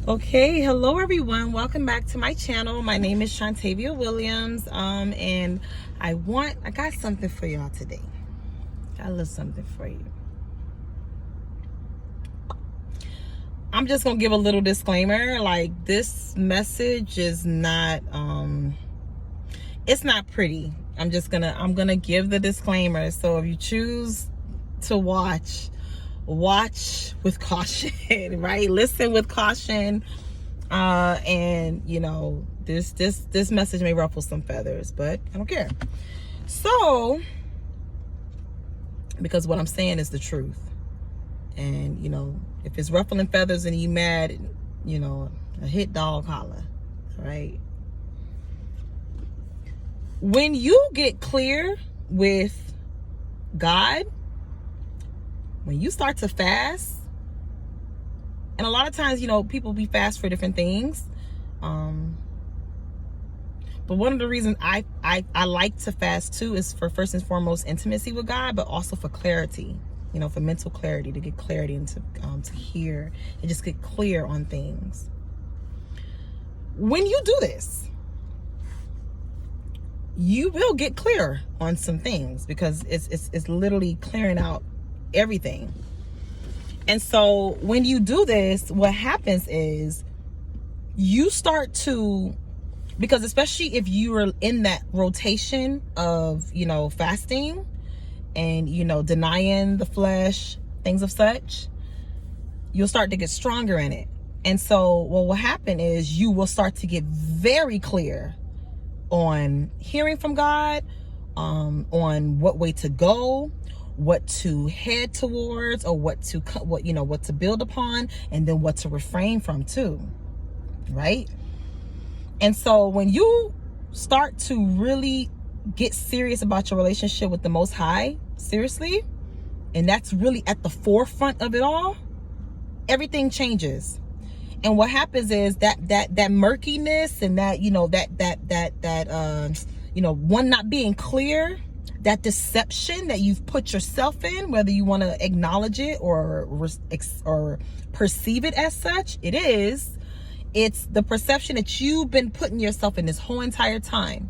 Okay, hello everyone. Welcome back to my channel. My name is Shantavia Williams. And I got something for y'all today. Got a little something for you. I'm just gonna give a little disclaimer. Like, this message is not it's not pretty. I'm gonna give the disclaimer. So if you choose to watch with caution, right? Listen with caution. And you know, this message may ruffle some feathers, but I don't care. So, because what I'm saying is the truth. And you know, if it's ruffling feathers and you mad, you know, a hit dog holler, right? When you get clear with God, when you start to fast, and a lot of times, you know, people be fast for different things. But one of the reasons I like to fast too is for, first and foremost, intimacy with God, but also for clarity, you know, for mental clarity, to get clarity and to hear and just get clear on things. When you do this, you will get clear on some things, because it's literally clearing out everything. And so when you do this, what happens is you start to, because especially if you are in that rotation of, you know, fasting and, you know, denying the flesh, things of such, you'll start to get stronger in it. And so what will happen is you will start to get very clear on hearing from God, on what way to go, what to head towards, or what to build upon, and then what to refrain from too, right? And so when you start to really get serious about your relationship with the Most High, seriously, and that's really at the forefront of it all, everything changes. And what happens is that murkiness and that, you know, that one not being clear, that deception that you've put yourself in, whether you want to acknowledge it or perceive it as such, it's the perception that you've been putting yourself in this whole entire time.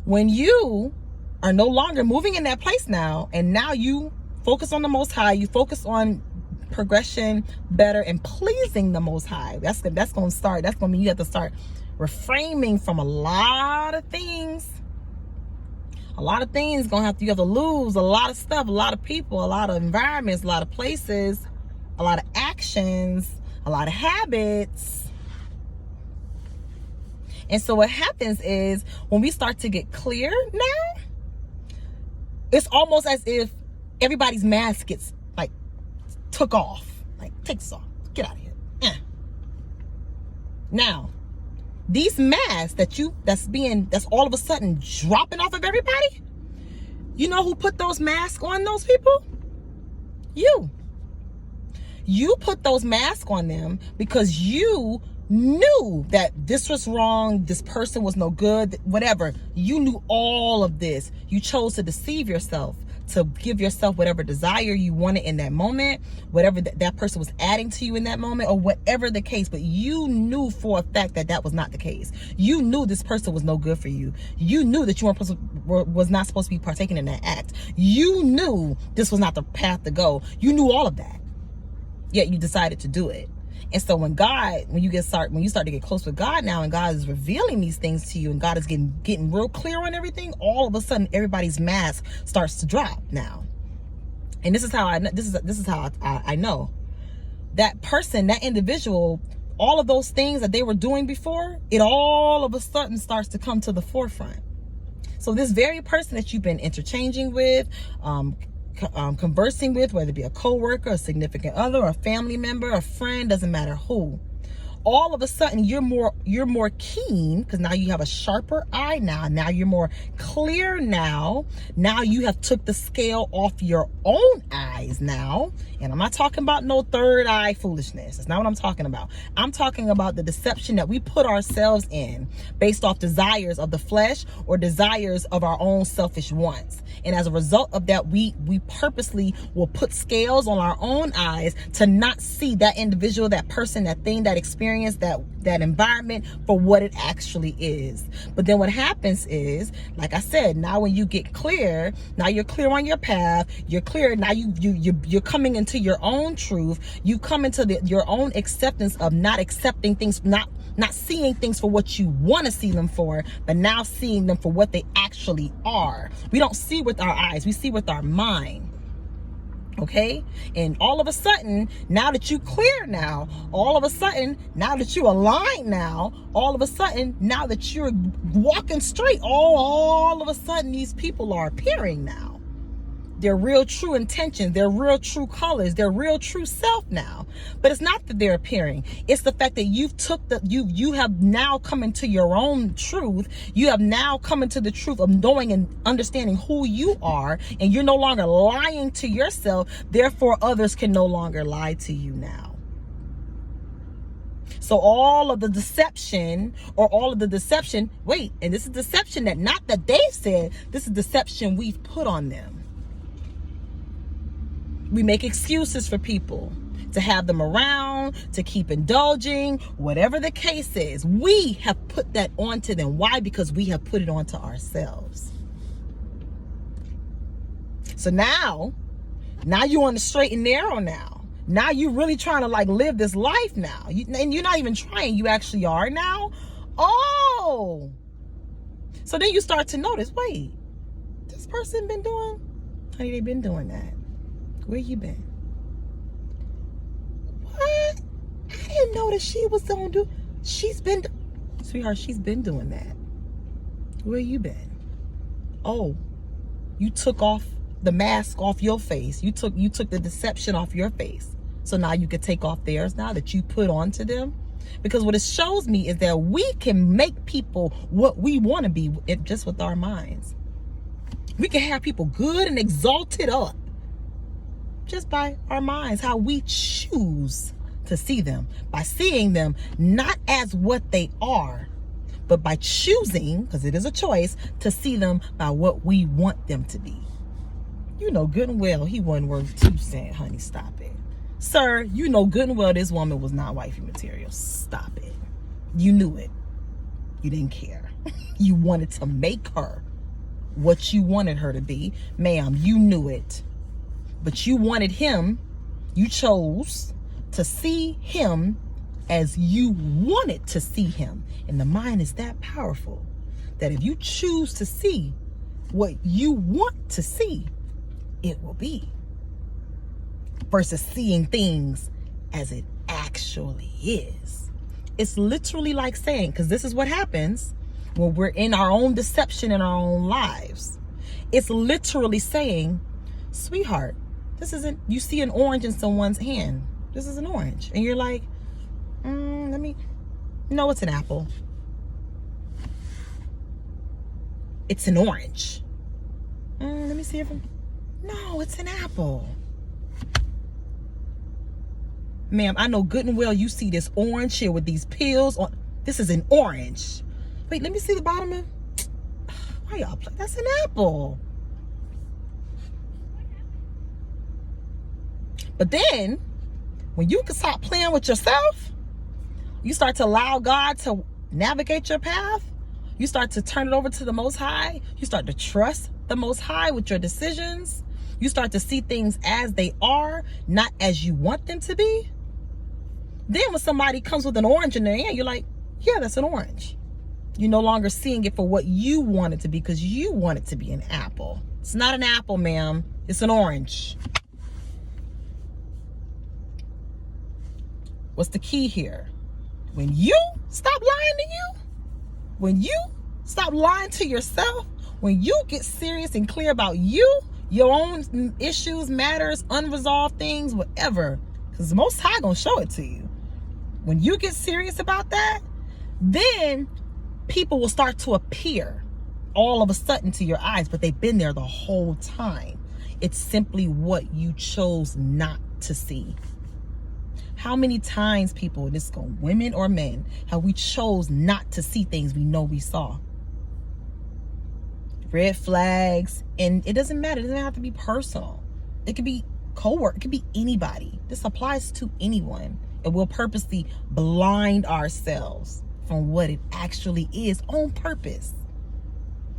When you are no longer moving in that place now, and now you focus on the Most High, you focus on progression, better, and pleasing the Most High. That's going to mean you have to start refraining from a lot of things. A lot of things you have to lose, a lot of stuff, a lot of people, a lot of environments, a lot of places, a lot of actions, a lot of habits. And so what happens is when we start to get clear now, it's almost as if everybody's mask gets like took off, like takes off, get out of here. Now, these masks that's all of a sudden dropping off of everybody, you know who put those masks on those people? You put those masks on them because you knew that this was wrong, this person was no good, whatever. You knew all of this. You chose to deceive yourself, to give yourself whatever desire you wanted in that moment, whatever that person was adding to you in that moment, or whatever the case. But you knew for a fact that was not the case. You knew this person was no good for you. You knew that you was not supposed to be partaking in that act. You knew this was not the path to go. You knew all of that, yet you decided to do it. And so when you start to get close with God now, and God is revealing these things to you, and God is getting real clear on everything, all of a sudden everybody's mask starts to drop now. And this is how I know that person, that individual, all of those things that they were doing before, it all of a sudden starts to come to the forefront. So this very person that you've been interchanging with, conversing with, whether it be a coworker, a significant other, a family member, a friend, doesn't matter who, all of a sudden you're more keen, because now you have a sharper eye now you're more clear now you have took the scale off your own eyes now. And I'm not talking about no third eye foolishness. That's not what I'm talking about. I'm talking about the deception that we put ourselves in based off desires of the flesh or desires of our own selfish wants. And as a result of that, we purposely will put scales on our own eyes to not see that individual, that person, that thing, that experience, experience, that environment for what it actually is. But then what happens is, like I said, now when you get clear, now you're clear on your path, you're clear, now you're coming into your own truth, you come into your own acceptance of not accepting things, not seeing things for what you want to see them for, but now seeing them for what they actually are. We don't see with our eyes, we see with our mind. Okay, and all of a sudden, now that you clear now, all of a sudden, now that you align now, all of a sudden, now that you're walking straight, all of a sudden, these people are appearing now. Their real true intentions, their real true colors, their real true self now. But it's not that they're appearing. It's the fact that you have now come into your own truth. You have now come into the truth of knowing and understanding who you are, and you're no longer lying to yourself. Therefore, others can no longer lie to you now. So all of the deception, wait, and this is deception that not that they said, this is deception we've put on them. We make excuses for people to have them around, to keep indulging, whatever the case is. We have put that onto them. Why? Because we have put it onto ourselves. So now you're on the straight and narrow now. Now you're really trying to like live this life now. And you're not even trying, you actually are now. Oh. So then you start to notice, wait, this person been doing, honey, they've been doing that. Where you been? What? I didn't know that she was gonna do. Sweetheart, she's been doing that. Where you been? Oh, you took off the mask off your face. You took the deception off your face. So now you can take off theirs now that you put onto them. Because what it shows me is that we can make people what we want to be just with our minds. We can have people good and exalted up just by our minds, how we choose to see them, by seeing them not as what they are, but by choosing, because it is a choice, to see them by what we want them to be. You know good and well he wasn't worth 2 cents, honey. Stop it. Sir, you know good and well this woman was not wifey material. Stop it. You knew it. You didn't care. You wanted to make her what you wanted her to be. Ma'am, you knew it. But you wanted him, you chose to see him as you wanted to see him. And the mind is that powerful that if you choose to see what you want to see, it will be. Versus seeing things as it actually is. It's literally like saying, because this is what happens when we're in our own deception in our own lives. It's literally saying, sweetheart, this isn't, you see an orange in someone's hand. This is an orange. And you're like, no, it's an apple. It's an orange. Let me see if no, it's an apple. Ma'am, I know good and well you see this orange here with these peels on. This is an orange. Wait, let me see the bottom of, why y'all play? That's an apple. But then, when you can stop playing with yourself, you start to allow God to navigate your path. You start to turn it over to the Most High. You start to trust the Most High with your decisions. You start to see things as they are, not as you want them to be. Then when somebody comes with an orange in their hand, you're like, yeah, that's an orange. You're no longer seeing it for what you want it to be because you want it to be an apple. It's not an apple, ma'am. It's an orange. What's the key here? When you stop lying to you, when you stop lying to yourself, when you get serious and clear about you, your own issues, matters, unresolved things, whatever, because the Most High gonna show it to you. When you get serious about that, then people will start to appear all of a sudden to your eyes, but they've been there the whole time. It's simply what you chose not to see. How many times, people, this is going women or men, how we chose not to see things we know we saw. Red flags, and it doesn't matter. It doesn't have to be personal. It could be coworker. It could be anybody. This applies to anyone. And we'll purposely blind ourselves from what it actually is on purpose.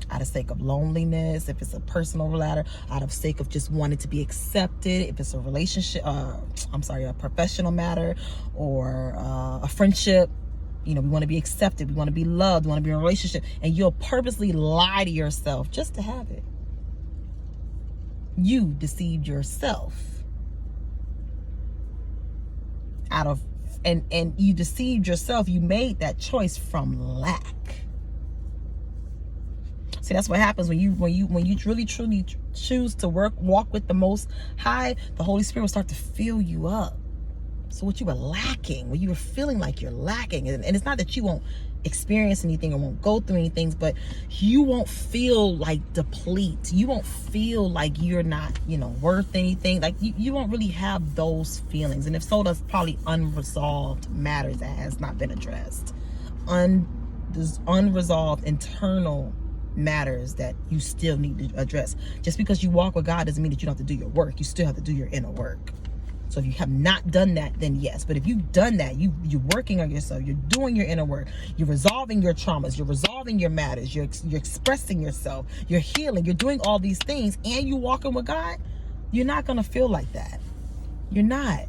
Out of sake of loneliness, if it's a personal matter, out of sake of just wanting to be accepted, if it's a relationship, a professional matter, or a friendship. You know, we want to be accepted, we want to be loved, we want to be in a relationship, and you'll purposely lie to yourself just to have it. You deceived yourself and you deceived yourself. You made that choice from lack. See, that's what happens when you really truly choose to walk with the Most High. The Holy Spirit will start to fill you up. So what you were lacking, when you were feeling like you're lacking, and it's not that you won't experience anything or won't go through anything, but you won't feel like deplete. You won't feel like you're not, worth anything. Like you won't really have those feelings. And if so, that's probably unresolved matters that has not been addressed. Unresolved internal matters that you still need to address. Just because you walk with God doesn't mean that you don't have to do your work. You still have to do your inner work. So if you have not done that, then yes. But if you've done that, you're working on yourself, you're doing your inner work, you're resolving your traumas, you're resolving your matters, you're expressing yourself, you're healing, you're doing all these things, and you're walking with God, you're not going to feel like that. You're not.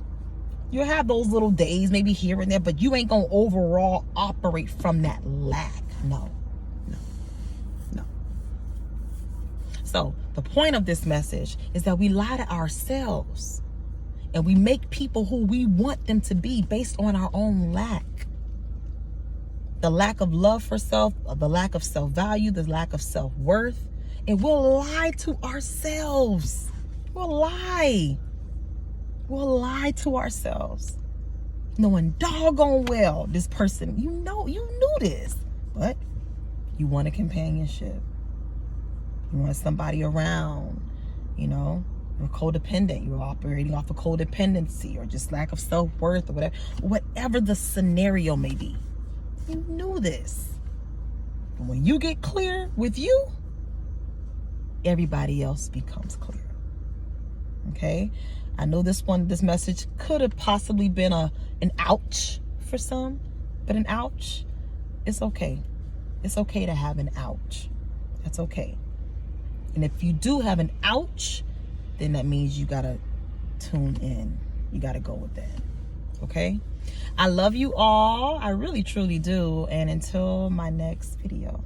You'll have those little days maybe here and there, but you ain't going to overall operate from that lack. No. So the point of this message is that we lie to ourselves. And we make people who we want them to be based on our own lack. The lack of love for self, the lack of self-value, the lack of self-worth. And we'll lie to ourselves. We'll lie to ourselves. Knowing doggone well this person, you knew this. But you want a companionship. You want somebody around, You're codependent. You're operating off of codependency or just lack of self-worth or whatever the scenario may be. You knew this. And when you get clear with you, everybody else becomes clear. Okay? I know this message could have possibly been an ouch for some, but an ouch, it's okay. It's okay to have an ouch. That's okay. And if you do have an ouch, then that means you gotta tune in. You gotta go with that. Okay? I love you all. I really, truly do. And until my next video.